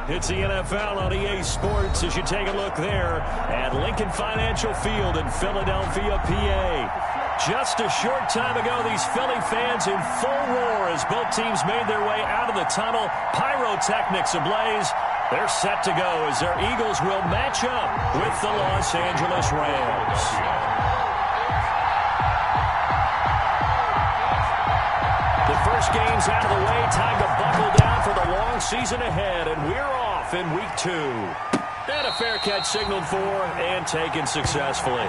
It's the NFL on EA Sports as you take a look there at Lincoln Financial Field in Philadelphia, PA. Just a short time ago, these Philly fans in full roar as both teams made their way out of the tunnel. Pyrotechnics ablaze. They're set to go as their Eagles will match up with the Los Angeles Rams. The first game's out of the way. Time to buckle down for the long season ahead, and we're off in week 2. And a fair catch signaled for and taken successfully.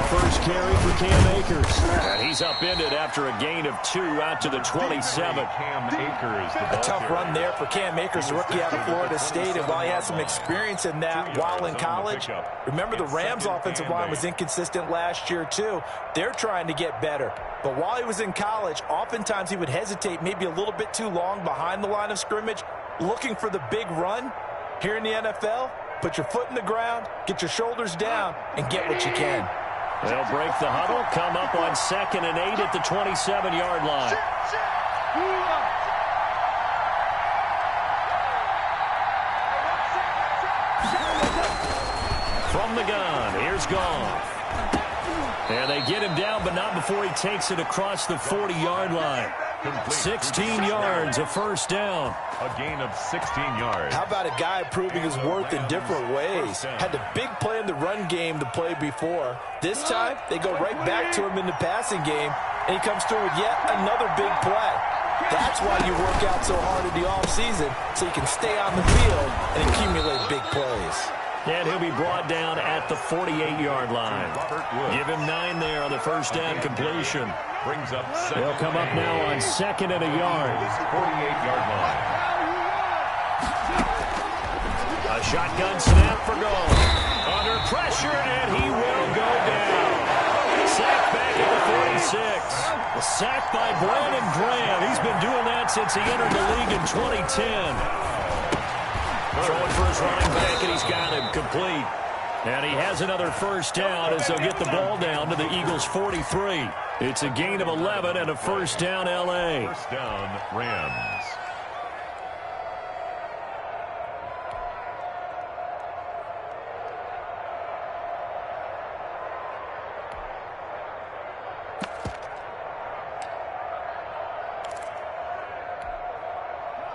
First carry for Cam Akers. And he's upended after a gain of 2 out to the 27. Cam Akers. A tough run there for Cam Akers, the rookie out of Florida State. And while he has some experience in that while in college, remember the Rams' offensive line was inconsistent last year too. They're trying to get better. But while he was in college, oftentimes he would hesitate maybe a little bit too long behind the line of scrimmage, looking for the big run. Here in the NFL, put your foot in the ground, get your shoulders down, and get what you can. They'll break the huddle, come up on 2nd and 8 at the 27-yard line. From the gun, here's Goff. And they get him down, but not before he takes it across the 40-yard line. 16 yards, a first down. A gain of 16 yards. How about a guy proving his worth in different ways? Had the big play in the run game the play before. This time, they go right back to him in the passing game, and he comes through with yet another big play. That's why you work out so hard in the offseason, so you can stay on the field and accumulate big plays. And he'll be brought down at the 48-yard line. Give him 9 there on the first down completion. Brings up They'll come up now on 2nd and a yard. 48-yard line. A shotgun snap for goal. Under pressure, and he will go down. Sacked back at the 46. A sack by Brandon Graham. He's been doing that since he entered the league in 2010. Throwing for his running back, and he's got him complete. And he has another first down as they'll get the ball down to the Eagles' 43. It's a gain of 11 and a first down, L.A. First down, Rams.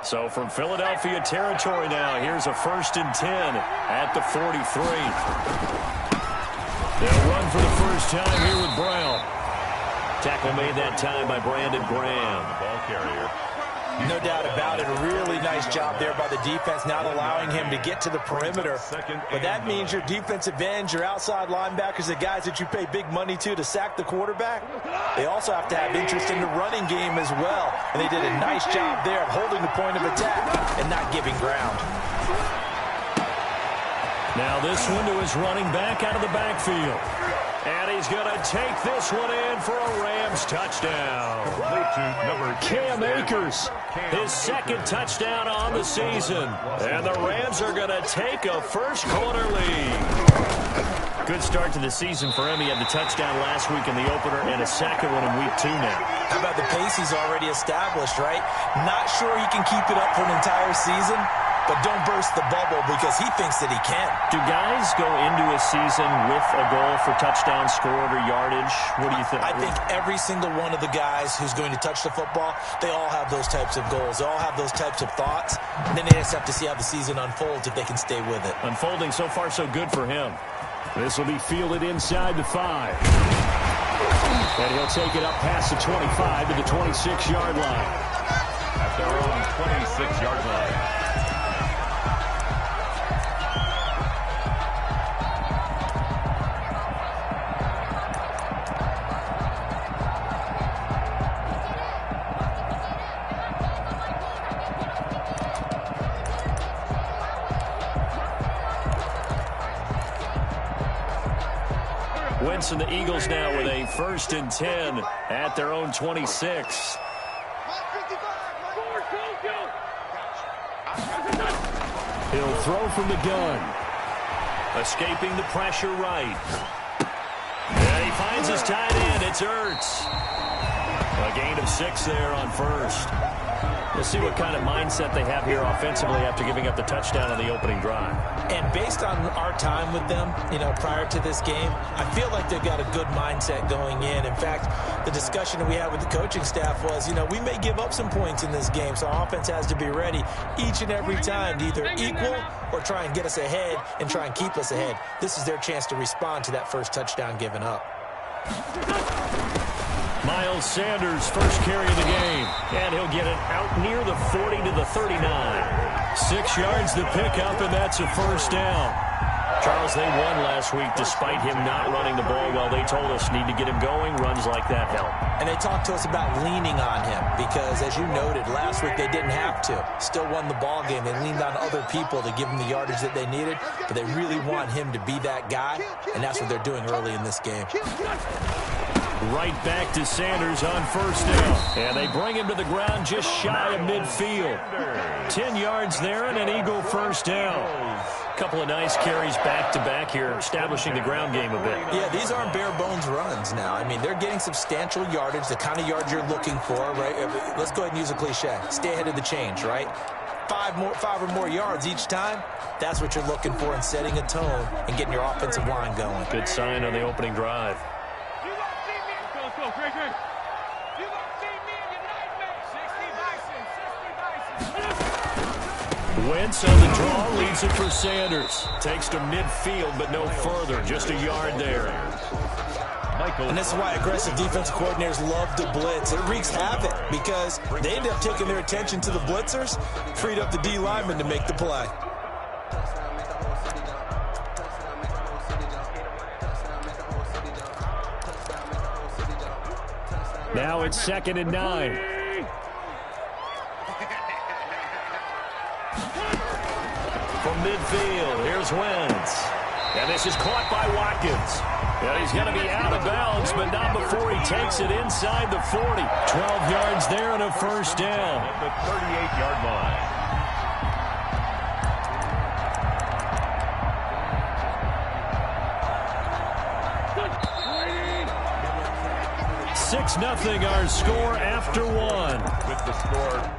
So from Philadelphia territory now, here's a 1st and 10 at the 43. They'll run for the first time here with Brown. Tackle made that time by Brandon Graham. Ball carrier. No doubt about it. A really nice job there by the defense, not allowing him to get to the perimeter. But that means your defensive ends, your outside linebackers, the guys that you pay big money to sack the quarterback, they also have to have interest in the running game as well. And they did a nice job there of holding the point of attack and not giving ground. Now this one to his running back out of the backfield. And he's going to take this one in for a Rams touchdown. Cam Akers, his 2nd touchdown on the season. And the Rams are going to take a first-quarter lead. Good start to the season for him. He had the touchdown last week in the opener and a second one in week 2 now. How about the pace he's already established, right? Not sure he can keep it up for an entire season, but don't burst the bubble because he thinks that he can. Do guys go into a season with a goal for touchdown scored or yardage? What do you think? I think every single one of the guys who's going to touch the football, they all have those types of goals. They all have those types of thoughts. And then they just have to see how the season unfolds if they can stay with it. Unfolding so far so good for him. This will be fielded inside the 5. And he'll take it up past the 25 to the 26-yard line. At their own 26-yard line. Wentz and the Eagles now with a 1st and 10 at their own 26. He'll throw from the gun. Escaping the pressure right. And he finds his tight end. It's Ertz. A gain of 6 there on 1st. We'll see what kind of mindset they have here offensively after giving up the touchdown on the opening drive. And based on our time with them, prior to this game, I feel like they've got a good mindset going in. In fact, the discussion that we had with the coaching staff was, we may give up some points in this game, so our offense has to be ready each and every time to either equal or try and get us ahead and try and keep us ahead. This is their chance to respond to that first touchdown given up. Miles Sanders, first carry of the game. And he'll get it out near the 40 to the 39. 6 yards to pick up, and that's a 1st down. Charles, they won last week despite him not running the ball well. They told us need to get him going. Runs like that help. And they talked to us about leaning on him because, as you noted, last week they didn't have to. Still won the ball game. They leaned on other people to give them the yardage that they needed, but they really want him to be that guy, and that's what they're doing early in this game. Right back to Sanders on 1st down. And they bring him to the ground just shy of midfield. 10 yards there and an Eagle 1st down. Couple of nice carries back-to-back here, establishing the ground game a bit. Yeah, these aren't bare-bones runs now. I mean, they're getting substantial yardage, the kind of yards you're looking for, right? Let's go ahead and use a cliche. Stay ahead of the change, right? 5 or more yards each time. That's what you're looking for in setting a tone and getting your offensive line going. Good sign on the opening drive. Wentz on the draw, leads it for Sanders. Takes to midfield, but no further. Just a yard there. And this is why aggressive defensive coordinators love to blitz. It wreaks havoc because they end up taking their attention to the blitzers, freed up the D lineman to make the play. Now it's 2nd and 9. From midfield, here's Wentz. And this is caught by Watkins. And he's going to be out of bounds, but not before he takes it inside the 40. 12 yards there and a 1st down. At the 38-yard line. 6-0 our score after 1. With the score.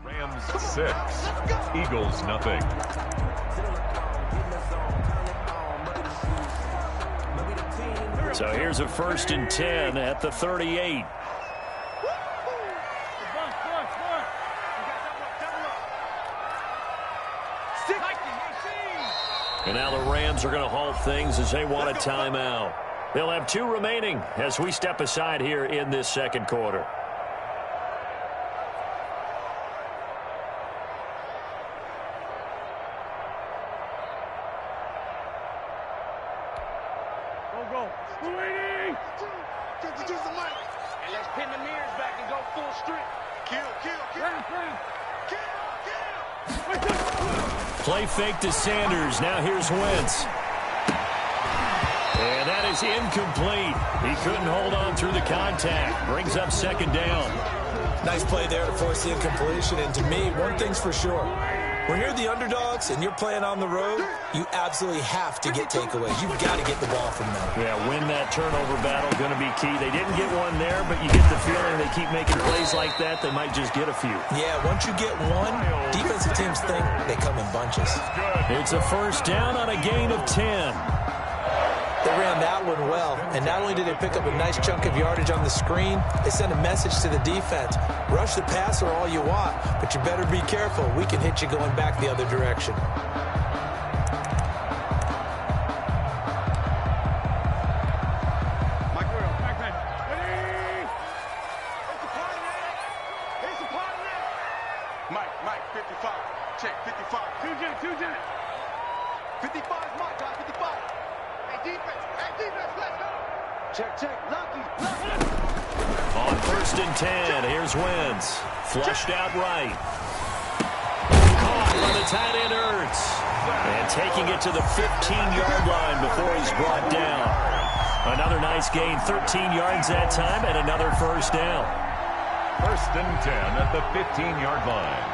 Rams 6, Eagles nothing. So here's a 1st and 10 at the 38. And now the Rams are going to halt things as they want a timeout. They'll have 2 remaining as we step aside here in this 2nd quarter. go. And let's pin the mirrors back and go full strength. Kill. Play fake to Sanders. Now here's Wentz. And that is incomplete. He couldn't hold on through the contact. Brings up second down. Nice play there to force the incompletion. And to me, one thing's for sure. When you're the underdogs and you're playing on the road, you absolutely have to get takeaways. You've got to get the ball from them. Yeah, win that turnover battle, going to be key. They didn't get one there, but you get the feeling they keep making plays like that, they might just get a few. Yeah, once you get one, defensive teams think they come in bunches. It's a first down on a gain of 10. They ran that one well, and not only did they pick up a nice chunk of yardage on the screen, they sent a message to the defense. Rush the passer all you want, but you better be careful. We can hit you going back the other direction. Mike, 55. Check, 55. 2J. 55 is Mike, guys, 55. Hey, defense, let's go. Check, lucky. On first and 10, here's Wentz. Flushed out right. Caught by the tight end Ertz. And taking it to the 15-yard line before he's brought down. Another nice gain, 13 yards that time, and another first down. First and 10 at the 15-yard line.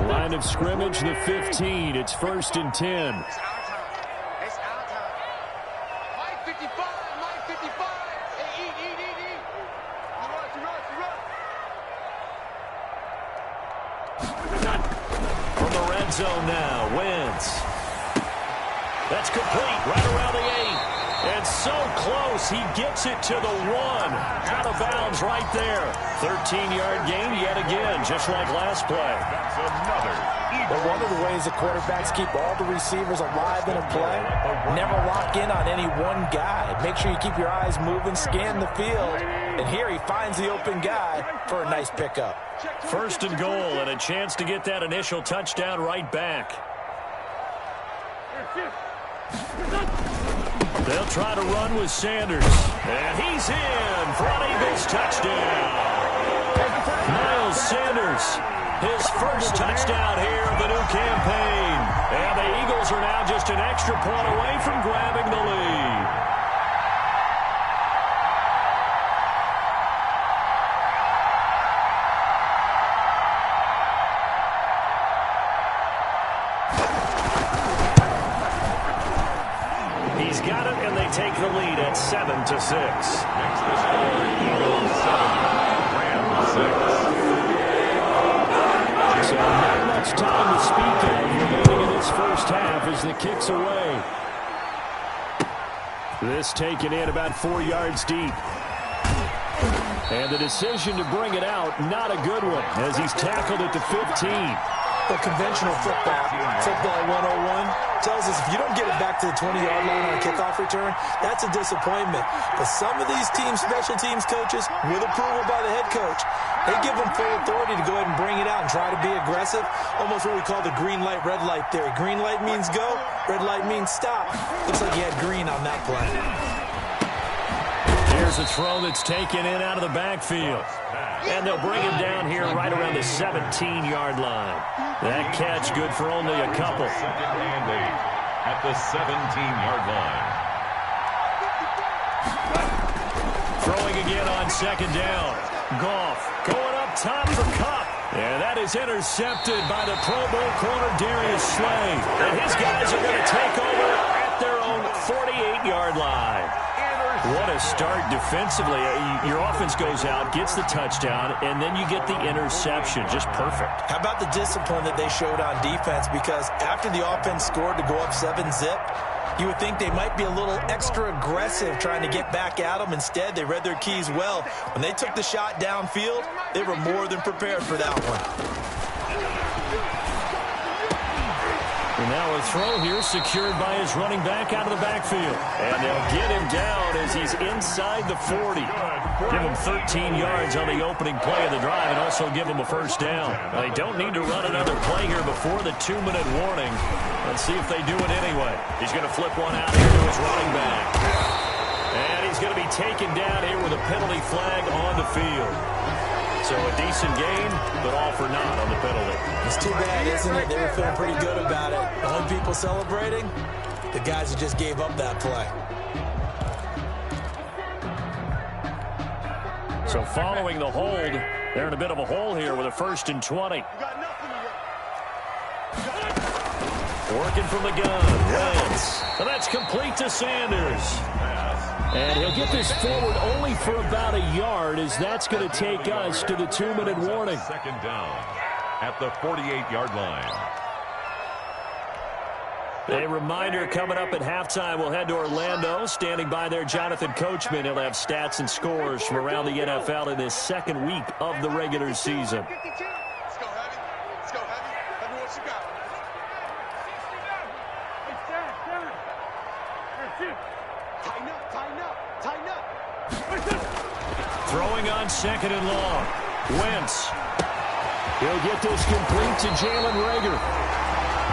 Line of scrimmage, the 15. It's first and 10. It's our time. Mike 55. Hey, eat. You run. From the red zone now, Wentz. That's complete, right around the 8. And so close, he gets it to the 1. Out of bounds right there. 13-yard gain yet again, just like last play. That's another Eagle. But one of the ways the quarterbacks keep all the receivers alive in a play, never lock in on any one guy. Make sure you keep your eyes moving, scan the field. And here he finds the open guy for a nice pickup. First and goal, and a chance to get that initial touchdown right back. They'll try to run with Sanders. And he's in for an Eagles touchdown. Miles Sanders, his first touchdown here of the new campaign. And the Eagles are now just an extra point away from grabbing the lead. He's got it, and they take the lead at 7-6. Next to score, Eagles 7, Rams 6. So not much time to speak of remaining in this first half as the kick's away. This taken in about 4 yards deep. And the decision to bring it out, not a good one, as he's tackled at the 15. The conventional football 101, tells us if you don't get it back to the 20-yard line on a kickoff return, that's a disappointment. But some of these special teams coaches, with approval by the head coach, they give them full authority to go ahead and bring it out and try to be aggressive. Almost what we call the green light, red light theory. Green light means go, red light means stop. Looks like he had green on that play. Here's a throw that's taken in out of the backfield. And they'll bring him down here right around the 17-yard line. That catch good for only a couple. Second and 8 at the 17-yard line. Throwing again on second down. Goff going up top for Cup. And that is intercepted by the Pro Bowl corner Darius Slay. And his guys are going to take over at their own 48-yard line. What a start defensively. Your offense goes out, gets the touchdown, and then you get the interception. Just perfect. How about the discipline that they showed on defense? Because after the offense scored to go up 7-zip, you would think they might be a little extra aggressive trying to get back at them. Instead, they read their keys well. When they took the shot downfield, they were more than prepared for that one. And now a throw here secured by his running back out of the backfield. And they'll get him down as he's inside the 40. Give him 13 yards on the opening play of the drive and also give him a first down. They don't need to run another play here before the 2-minute warning. Let's see if they do it anyway. He's going to flip one out here to his running back. And he's going to be taken down here with a penalty flag on the field. So a decent gain, but all for naught on the penalty. It's too bad, isn't it? They were feeling pretty good about it. The only people celebrating, the guys who just gave up that play. So following the hold, they're in a bit of a hole here with a 1st and 20. Working from the gun, Wentz. And that's complete to Sanders. And he'll get this forward only for about a yard, as that's going to take us to the 2-minute warning. Second down at the 48-yard line. A reminder coming up at halftime, we'll head to Orlando. Standing by there, Jonathan Coachman. He'll have stats and scores from around the NFL in this second week of the regular season. Let's go, Heavy. Let's go, Heavy. Heavy, what you got? Tighten up, tighten up, tighten up. Throwing on 2nd and long. Wentz. He'll get this complete to Jalen Reagor.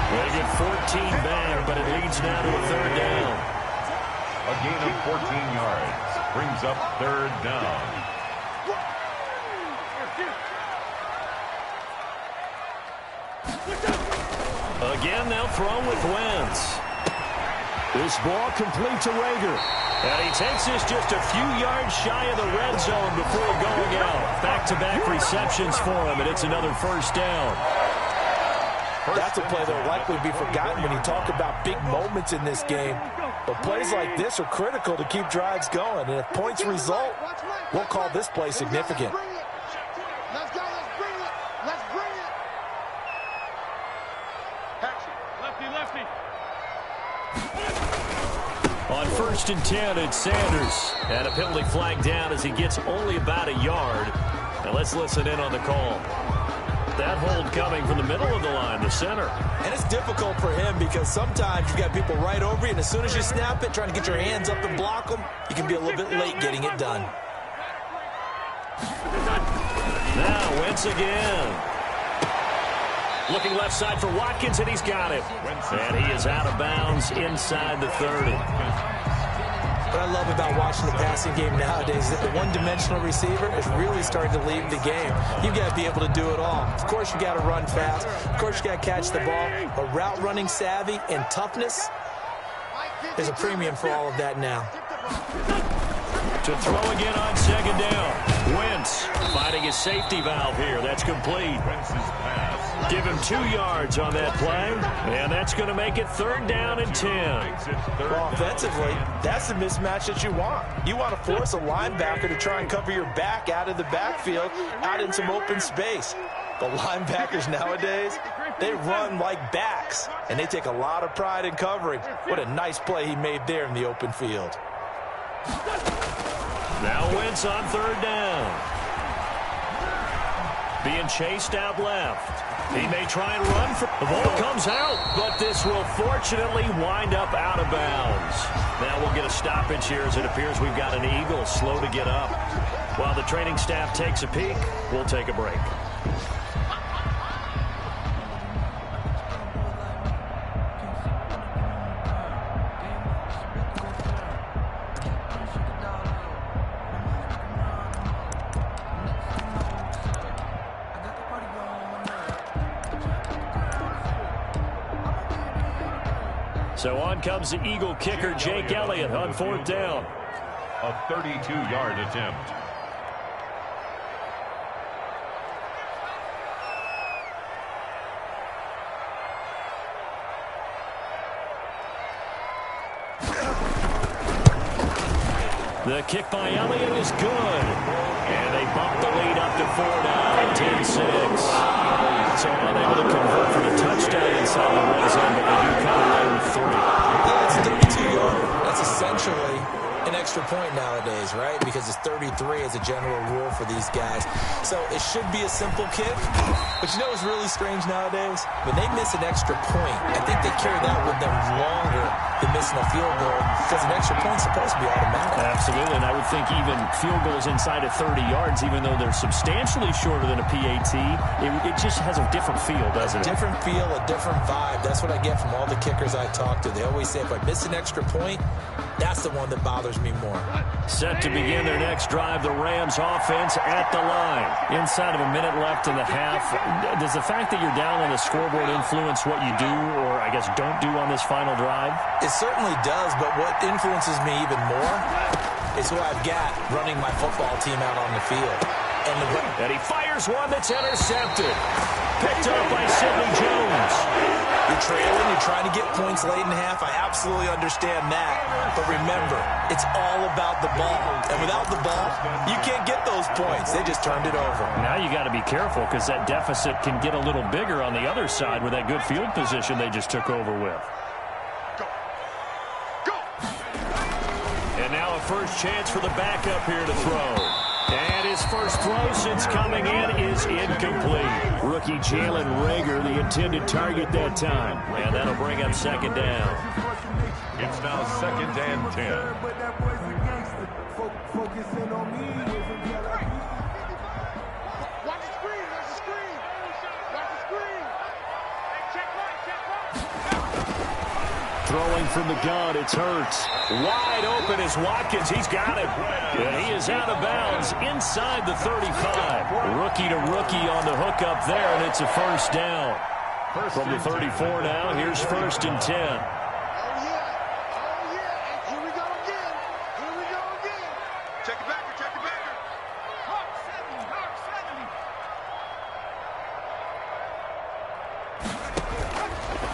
They get 14 back, but it leads now to a 3rd down. A gain of 14 yards brings up 3rd down. Again, they'll throw with Wentz. This ball complete to Reagor. And he takes this just a few yards shy of the red zone before going out. Back-to-back receptions for him, and it's another 1st down. That's a play that will likely be forgotten when you talk about big moments in this game. But plays like this are critical to keep drives going. And if points result, we'll call this play significant. Let's go, let's bring it. Let's bring it. Action. Lefty, lefty. On 1st and 10, it's Sanders. And a penalty flag down as he gets only about a yard. And let's listen in on the call. That hold coming from the middle of the line, the center. And it's difficult for him because sometimes you've got people right over you, and as soon as you snap it, trying to get your hands up and block them, you can be a little bit late getting it done. Now Wentz again. Looking left side for Watkins, and he's got it. And he is out of bounds inside the 30. What I love about watching the passing game nowadays is that the one-dimensional receiver is really starting to leave the game. You've got to be able to do it all. Of course, you got to run fast. Of course, you got to catch the ball. But route running savvy and toughness, there's a premium for all of that now. To throw again on 2nd down. Wentz finding his safety valve here. That's complete. Wentz's pass. Give him 2 yards on that play, and that's going to make it 3rd down and 10. Well, offensively, that's the mismatch that you want. You want to force a linebacker to try and cover your back out of the backfield, out in some open space. The linebackers nowadays, they run like backs, and they take a lot of pride in covering. What a nice play he made there in the open field. Now Wentz on 3rd down. Being chased out left. He may try and run. The ball comes out, but this will fortunately wind up out of bounds. Now we'll get a stoppage here as it appears we've got an Eagle slow to get up. While the training staff takes a peek, we'll take a break. So on comes the Eagle kicker, Jake Elliott, on 4th down. A 32-yard attempt. The kick by Elliott is good. And they bump the lead up to 4 now, 10-6. So unable to convert for the touchdown inside the red zone, but they do come away with 3. Yeah, it's a 32-yarder. That's essentially an extra extra point nowadays, right? Because it's 33 as a general rule for these guys. So it should be a simple kick. But you know what's really strange nowadays? When they miss an extra point, I think they carry that with them longer than missing a field goal because an extra point's supposed to be automatic. Absolutely, and I would think even field goals inside of 30 yards, even though they're substantially shorter than a PAT, it just has a different feel, doesn't it? A different feel, a different vibe. That's what I get from all the kickers I talk to. They always say if I miss an extra point, that's the one that bothers me more. Set to begin their next drive, the Rams offense at the line. Inside of a minute left in the half, does the fact that you're down on the scoreboard influence what you do, or I guess don't do on this final drive? It certainly does, but what influences me even more is who I've got running my football team out on the field. And he fires one that's intercepted. Picked up by Sidney Jones. You're trailing, you're trying to get points late in half. I absolutely understand that. But remember, it's all about the ball. And without the ball, you can't get those points. They just turned it over. Now you got to be careful because that deficit can get a little bigger on the other side with that good field position they just took over with. And now a first chance for the backup here to throw. And his first throw since coming in is incomplete. Rookie Jalen Reagor, the intended target that time. And that'll bring up second down. It's now 2nd and 10. Watch the screen. Watch the screen. Watch the screen. Hey, check right. Throwing from the gun, it's Hurts. Wide open is Watkins. He's got it. And he is out of bounds inside the 35. Rookie to rookie on the hook up there, and it's a first down. From the 34 now, here's 1st and 10. Oh, yeah. Here we go again. Check it back. Hawk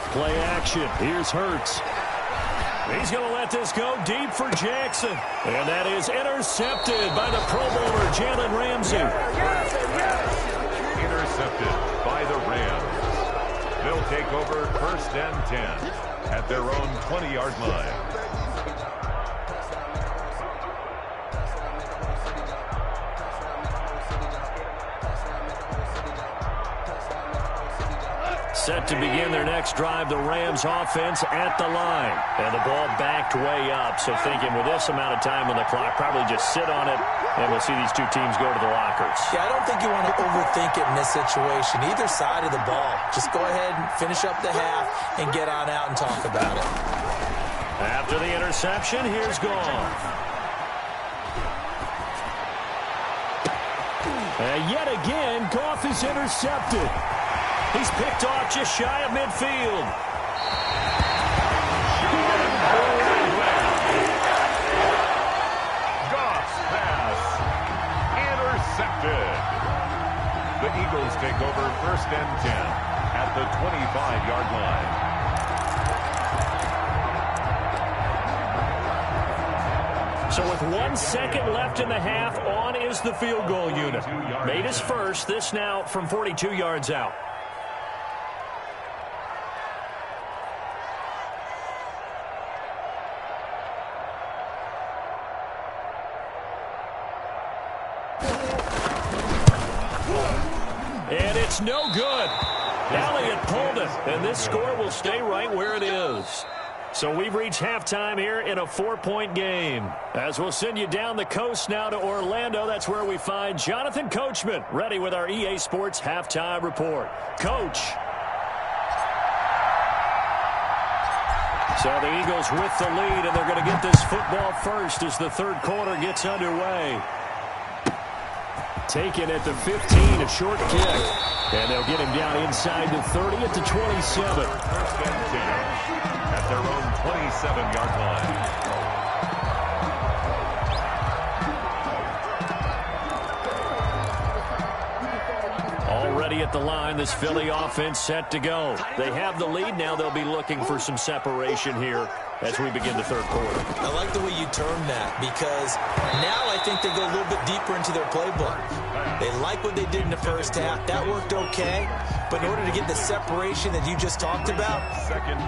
70. Play action. Here's Hurts. He's going to let this go deep for Jackson. And that is intercepted by the Pro Bowler, Jalen Ramsey. Intercepted by the Rams. They'll take over 1st and 10 at their own 20-yard line. Set to begin their next drive, the Rams offense at the line. And the ball backed way up. So thinking with this amount of time on the clock, probably just sit on it, and we'll see these two teams go to the lockers. Yeah, I don't think you want to overthink it in this situation. Either side of the ball. Just go ahead and finish up the half and get on out and talk about it. After the interception, here's Goff. And yet again, Goff is intercepted. He's picked off just shy of midfield. Goff's pass intercepted. The Eagles take over 1st and 10 at the 25-yard line. So with 1 second left in the half, on is the field goal unit. Made his first, this now from 42 yards out. And it's no good. Elliott pulled it, and this score will stay right where it is. So we've reached halftime here in a 4-point game. As we'll send you down the coast now to Orlando, that's where we find Jonathan Coachman, ready with our EA Sports Halftime Report. Coach. So the Eagles with the lead, and they're going to get this football first as the third quarter gets underway. Taken at the 15, a short kick. And they'll get him down inside the 30 at the 27. 1st and 10 at their own 27-yard line. Already at the line, this Philly offense set to go. They have the lead. Now they'll be looking for some separation here as we begin the third quarter. I like the way you termed that, because now I think they go a little bit deeper into their playbook. They like what they did in the first half. That worked okay. But in order to get the separation that you just talked about,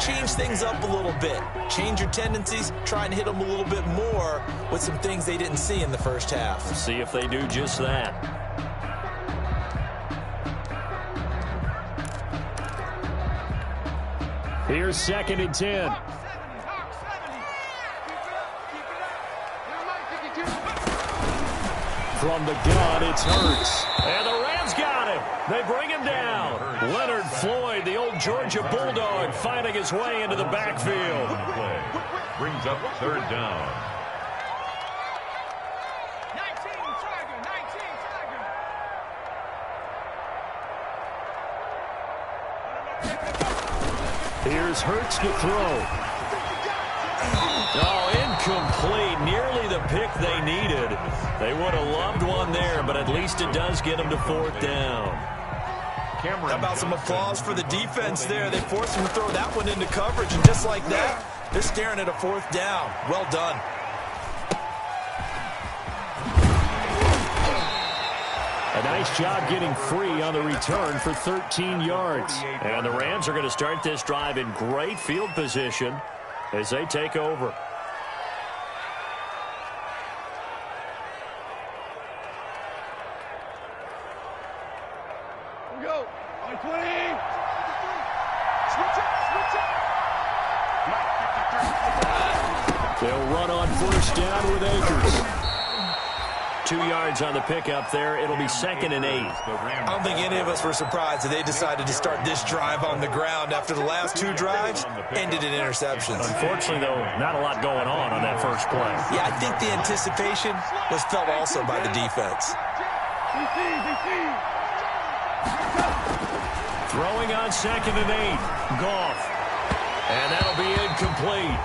change things up a little bit. Change your tendencies. Try and hit them a little bit more with some things they didn't see in the first half. We'll see if they do just that. Here's 2nd and 10. From the gun, it's Hurts. And the Rams got him. They bring him down. Leonard Floyd, the old Georgia Bulldog, finding his way into the backfield. Brings up 3rd down. 19 Tiger. Here's Hurts to throw. Oh, incomplete. Nearly the pick they needed. They would have loved one there, but at least it does get them to 4th down. How about some applause for the defense there? They forced him to throw that one into coverage, and just like that, they're staring at a 4th down. Well done. A nice job getting free on the return for 13 yards. And the Rams are going to start this drive in great field position as they take over. Here we go. On 20. Switch up. They'll run on 1st down with Akers. 2 yards on the pickup there. It'll be 2nd and 8. I don't think any of us were surprised that they decided to start this drive on the ground after the last 2 drives ended in interceptions. Unfortunately, though, not a lot going on that first play. Yeah, I think the anticipation was felt also by the defense. Throwing on 2nd and 8. Goff. And that'll be incomplete.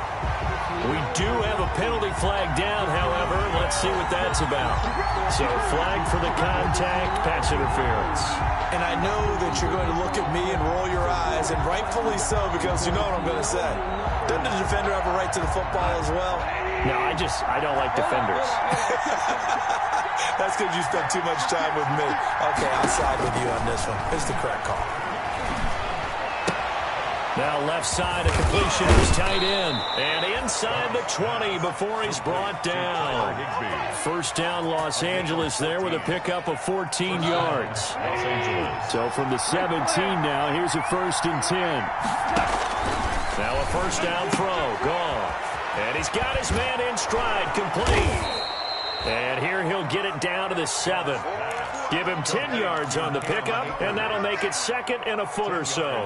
We do have a penalty flag down, however. Let's see what that's about. So, flag for the contact, pass interference. And I know that you're going to look at me and roll your eyes, and rightfully so, because you know what I'm going to say. Doesn't the defender have a right to the football as well? No, I don't like defenders. That's because you spent too much time with me. Okay, I'll side with you on this one. It's the correct call. Now left side, a completion is tight end. And inside the 20 before he's brought down. 1st down Los Angeles there with a pickup of 14 yards. So from the 17 now, here's a 1st and 10. Now a 1st down throw. Gone. And he's got his man in stride, complete. And here he'll get it down to the 7. Give him 10 yards on the pickup, and that'll make it 2nd and a foot or so.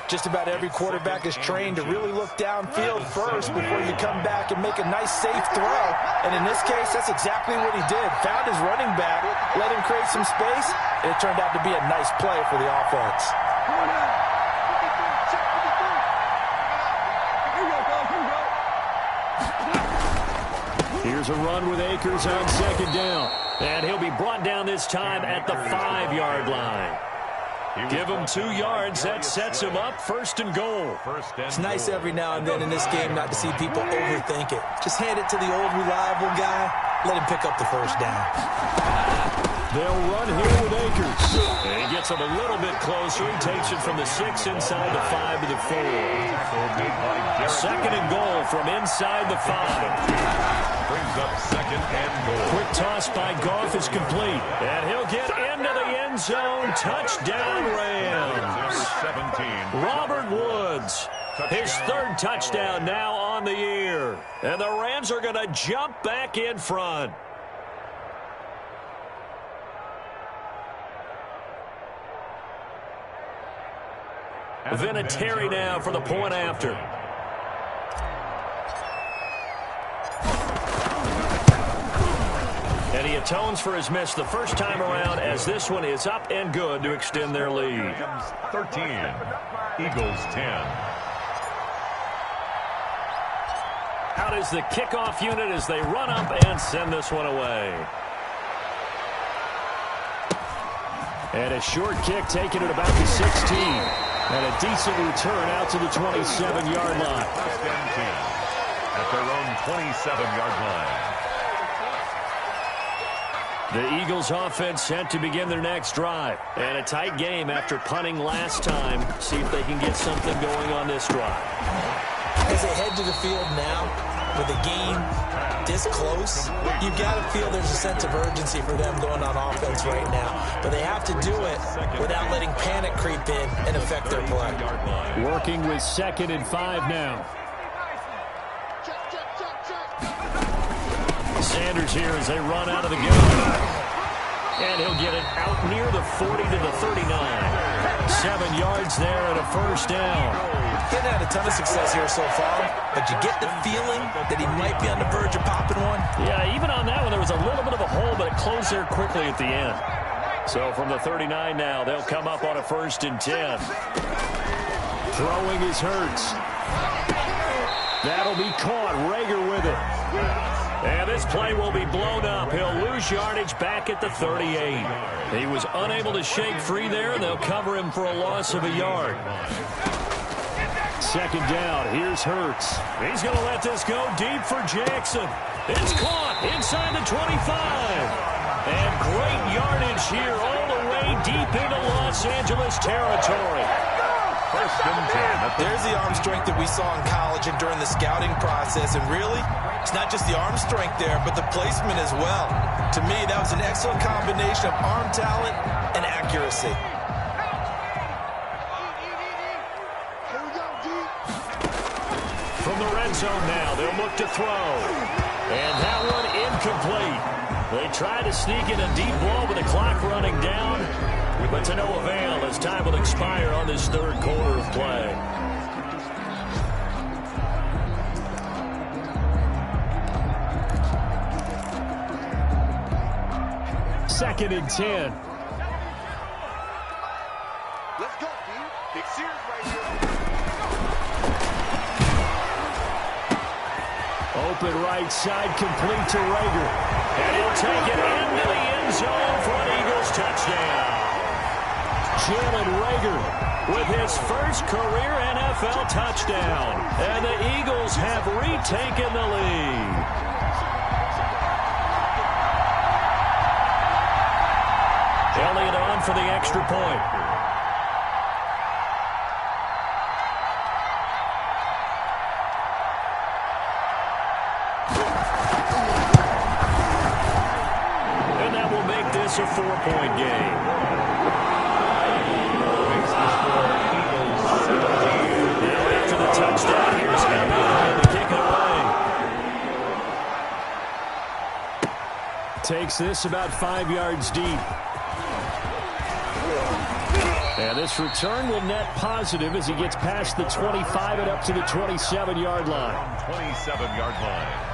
Just about every quarterback is trained to really look downfield first before you come back and make a nice, safe throw. And in this case, that's exactly what he did. Found his running back, let him create some space, and it turned out to be a nice play for the offense. Here's a run with Akers on 2nd down. And he'll be brought down this time at the 5-yard line. Give him 2 yards. That sets him up 1st and goal. It's nice every now and then in this game not to see people overthink it. Just hand it to the old reliable guy. Let him pick up the 1st down. They'll run here with Akers. And he gets him a little bit closer. He takes it from the 6 inside the 5 to the 4. 2nd and goal from inside the 5. Brings up 2nd and goal. Quick toss by Goff is complete. And he'll get into the end zone. Touchdown Rams. 17. Robert Woods. His 3rd touchdown now on the year. And the Rams are going to jump back in front. Vinatieri now for the point after. And he atones for his miss the first time around, as this one is up and good to extend their lead. 13. Eagles 10. Out is the kickoff unit as they run up and send this one away. And a short kick taken at about the 16. And a decent return out to the 27-yard line. First and 10 at their own 27-yard line. The Eagles offense set to begin their next drive. And a tight game after punting last time. See if they can get something going on this drive. As they head to the field now, with the game this close, you've got to feel there's a sense of urgency for them going on offense right now. But they have to do it without letting panic creep in and affect their play. Working with 2nd and 5 now. Sanders here as they run out of the gun. And he'll get it out near the 40 to the 39. 7 yards there and a first down. He's had a ton of success here so far, but you get the feeling that he might be on the verge of popping one. Yeah, even on that one, there was a little bit of a hole, but it closed there quickly at the end. So from the 39 now, they'll come up on a 1st and 10. Throwing is Hurts. That'll be caught. Rager with it. And this play will be blown up. He'll lose yardage back at the 38. He was unable to shake free there, and they'll cover him for a loss of a yard. 2nd down. Here's Hurts. He's going to let this go deep for Jackson. It's caught inside the 25. And great yardage here all the way deep into Los Angeles territory. First and 10. There's the arm strength that we saw in college and during the scouting process. And really, it's not just the arm strength there, but the placement as well. To me, that was an excellent combination of arm talent and accuracy. From the red zone now, they'll look to throw. And that one incomplete. They try to sneak in a deep ball with the clock running down, but to no avail as time will expire on this 3rd quarter of play. Second and 10. Let's go, D. Big Sears right here. Open right side, complete to Rager. And he'll take it into the end zone for an Eagles touchdown. Jalen Rager with his first career NFL touchdown. And the Eagles have retaken the lead. Elliott on for the extra point. And that will make this a 4-point game. Makes the score Eagles 17. Now after the touchdown, here's Elliott to kick it away. Takes this about 5 yards deep. And this return will net positive as he gets past the 25 and up to the 27-yard line. 27-yard line.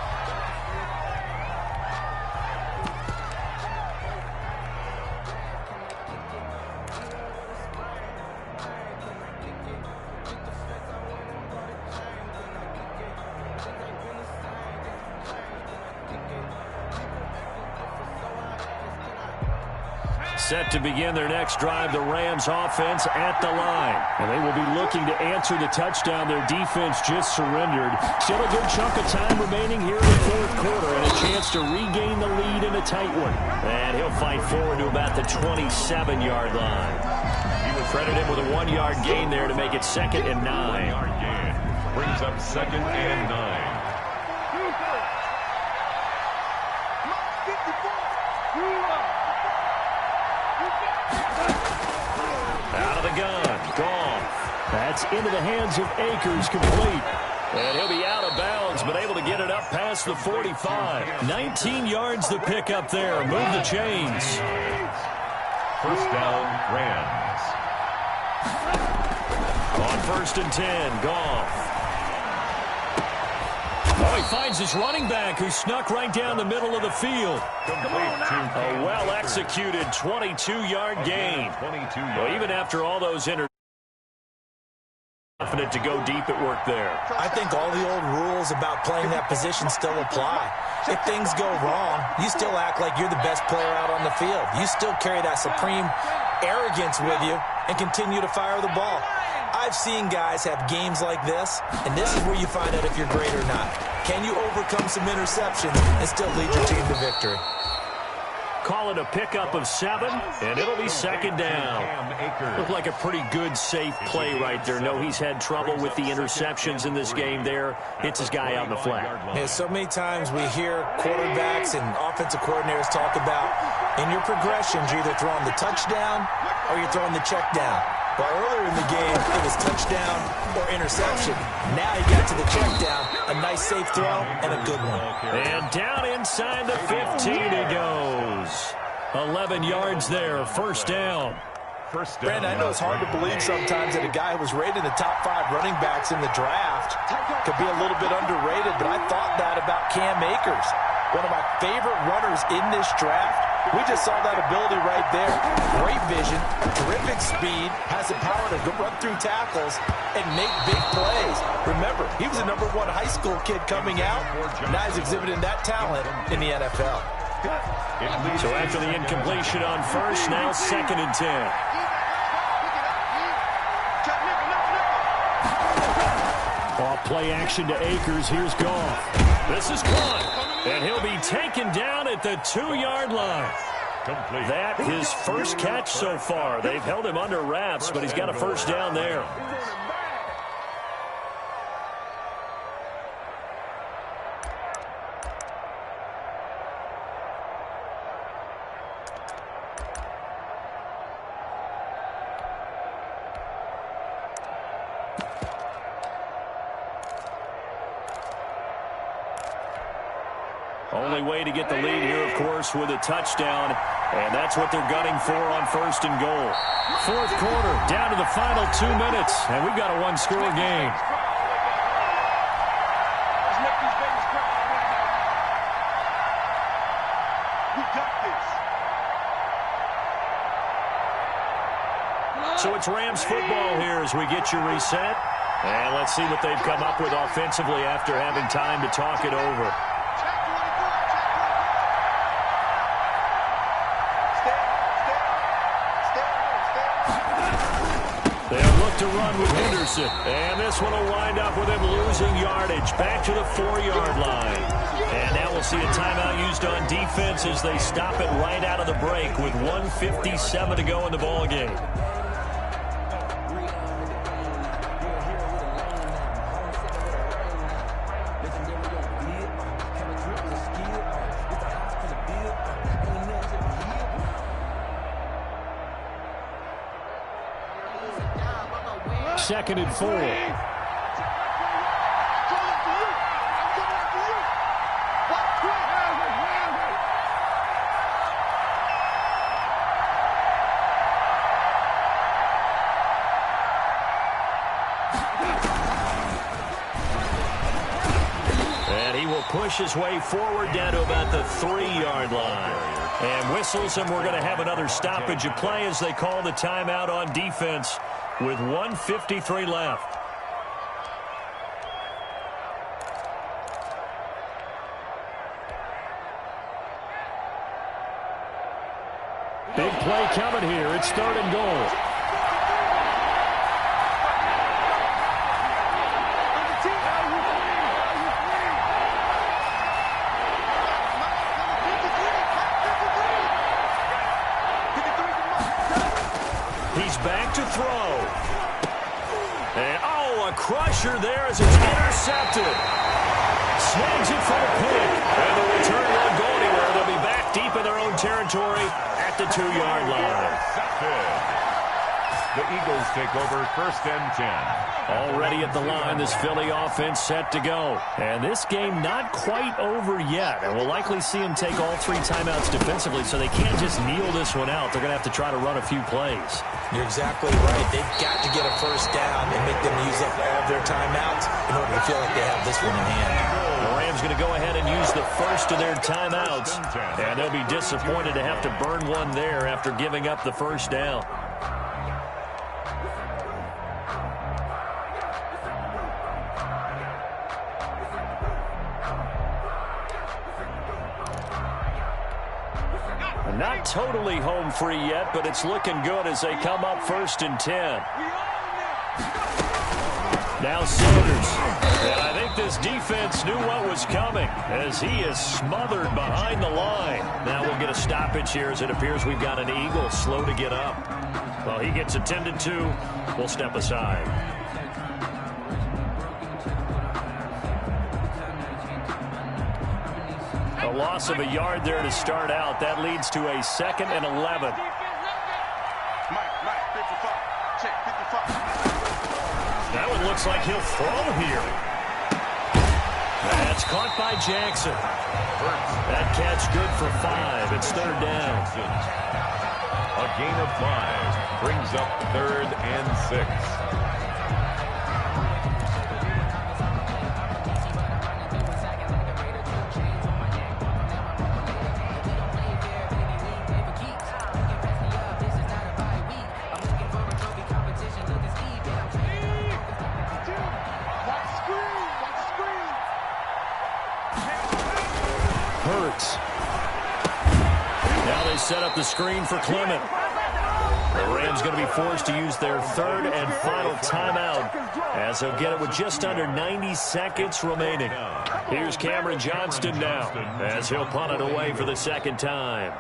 Set to begin their next drive, the Rams offense at the line. And they will be looking to answer the touchdown their defense just surrendered. Still a good chunk of time remaining here in the 4th quarter and a chance to regain the lead in a tight one. And he'll fight forward to about the 27-yard line. He was credited with a 1-yard gain there to make it 2nd and 9. 1-yard gain brings up 2nd and 9. Out of the gun, Goff. That's into the hands of Akers, complete. And he'll be out of bounds, but able to get it up past the 45. 19 yards to pick up there. Move the chains. First down, Rams. On 1st and 10, Goff. Oh, he finds his running back who snuck right down the middle of the field. A well-executed 22-yard gain. 22 yards. Well, even after all those confident to go deep at work there. I think all the old rules about playing that position still apply. If things go wrong, you still act like you're the best player out on the field. You still carry that supreme arrogance with you and continue to fire the ball. I've seen guys have games like this, and this is where you find out if you're great or not. Can you overcome some interceptions and still lead your team to victory? Call it a pickup of 7, and it'll be second down. Looked like a pretty good, safe play right there. No, he's had trouble with the interceptions in this game there. Hits his guy on the flat. Yeah, so many times we hear quarterbacks and offensive coordinators talk about in your progressions, you're either throwing the touchdown or you're throwing the check down. But earlier in the game, it was touchdown or interception. Now you got to the check down, a nice safe throw, and a good one. And down inside the 15 he goes. 11 yards there, first down. Brandon, I know it's hard to believe sometimes that a guy who was rated in the top 5 running backs in the draft could be a little bit underrated, but I thought that about Cam Akers. One of my favorite runners in this draft. We just saw that ability right there. Great vision, terrific speed, has the power to run through tackles and make big plays. Remember, he was a #1 high school kid coming out. Now he's exhibiting that talent in the NFL. So after the incompletion on first, now 2nd and 10. Off play action to Akers. Here's Goff. This is caught, and he'll be taken down at the 2-yard line. That his first catch so far. They've held him under wraps, but he's got a first down there. Only way to get the lead here, of course, with a touchdown. And that's what they're gunning for on 1st and goal. 4th quarter, down to the final 2 minutes. And we've got a 1-score game. So it's Rams football here as we get you reset. And let's see what they've come up with offensively after having time to talk it over. They'll look to run with Henderson. And this one will wind up with him losing yardage back to the 4-yard line. And now we'll see a timeout used on defense as they stop it right out of the break with 1:57 to go in the ballgame. Second and 4. And he will push his way forward down to about the 3-yard line. And whistles, and we're going to have another stoppage of play as they call the timeout on defense with 1:53 left. Big play coming here. It's 3rd and goal. He's back to throw. And, a crusher there as it's intercepted. Snags it for the pick. And the return won't go anywhere. They'll be back deep in their own territory at the 2-yard line. The Eagles take over 1st and 10. Already at the line, this Philly offense set to go. And this game not quite over yet. And we'll likely see them take all 3 timeouts defensively, so they can't just kneel this one out. They're going to have to try to run a few plays. You're exactly right. They've got to get a first down and make them use up all of their timeouts in order to feel like they have this one in hand. The Rams going to go ahead and use the first of their timeouts. And they'll be disappointed to have to burn one there after giving up the first down. Not totally home free yet, but it's looking good as they come up 1st and 10. Now Sanders. And I think this defense knew what was coming as he is smothered behind the line. Now we'll get a stoppage here as it appears we've got an Eagle slow to get up. Well, he gets attended to. We'll step aside. A loss of a yard there to start out. That leads to a 2nd and 11. Mike, 55. Check, 55. That one looks like he'll throw here. That's caught by Jackson. That catch good for 5. It's 3rd down. A gain of 5 brings up 3rd and 6. Set up the screen for Clement. The Rams going to be forced to use their 3rd and final timeout as they'll get it with just under 90 seconds remaining. Here's Cameron Johnston now as he'll punt it away for the 2nd time.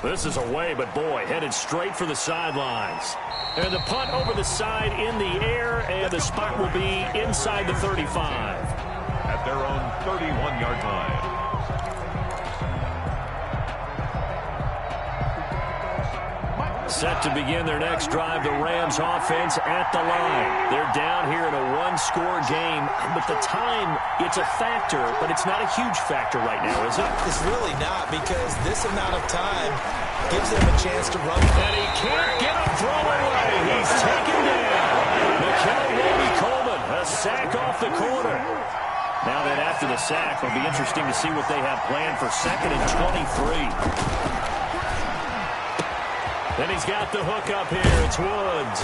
This is away, but boy, headed straight for the sidelines. And the punt over the side in the air, and the spot will be inside the 35. At their own 31-yard line. Set to begin their next drive, the Rams offense at the line. They're down here in a 1-score game. But the time, it's a factor, but it's not a huge factor right now, is it? It's really not, because this amount of time gives them a chance to run. And he can't get a throw away. He's taken down. Roby Coleman, a sack off the corner. Now then, after the sack, it'll be interesting to see what they have planned for 2nd and 23. Then he's got the hook up here. It's Woods.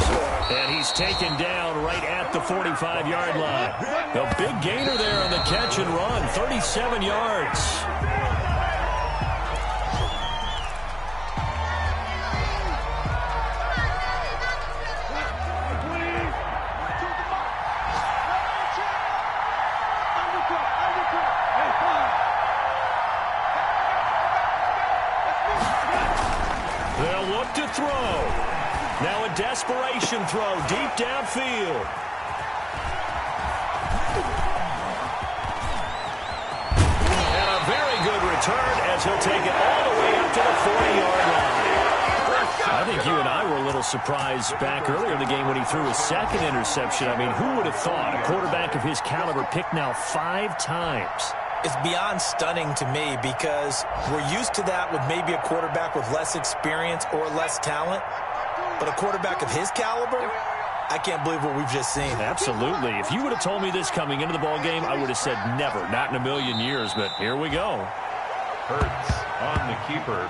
And he's taken down right at the 45-yard line. A big gainer there on the catch and run, 37 yards. They'll look to throw. Now a desperation throw deep downfield. And a very good return as he'll take it all the way up to the 40-yard line. I think you and I were a little surprised back earlier in the game when he threw his 2nd interception. I mean, who would have thought a quarterback of his caliber picked now 5 times? It's beyond stunning to me because we're used to that with maybe a quarterback with less experience or less talent. But a quarterback of his caliber, I can't believe what we've just seen. Absolutely. If you would have told me this coming into the ballgame, I would have said never, not in a million years. But here we go. Hurts on the keeper.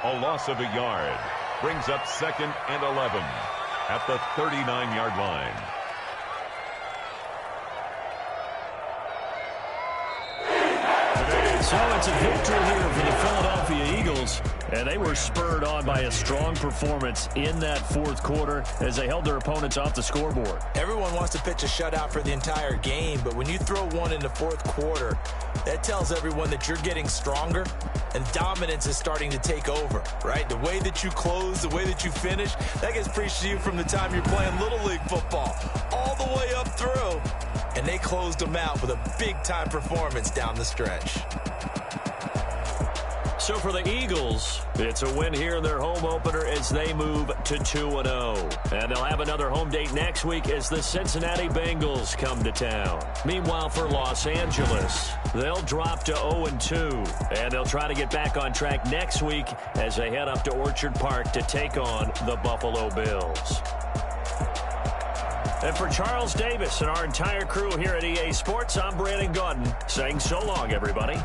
A loss of a yard brings up 2nd and 11 at the 39-yard line. So it's a victory here for the Philadelphia Eagles, and they were spurred on by a strong performance in that 4th quarter as they held their opponents off the scoreboard. Everyone wants to pitch a shutout for the entire game, but when you throw one in the 4th quarter, that tells everyone that you're getting stronger and dominance is starting to take over, right? The way that you close, the way that you finish, that gets preached to you from the time you're playing Little League football all the way up through. And they closed them out with a big-time performance down the stretch. So for the Eagles, it's a win here in their home opener as they move to 2-0. And they'll have another home date next week as the Cincinnati Bengals come to town. Meanwhile, for Los Angeles, they'll drop to 0-2. And they'll try to get back on track next week as they head up to Orchard Park to take on the Buffalo Bills. And for Charles Davis and our entire crew here at EA Sports, I'm Brandon Gaudin saying so long, everybody.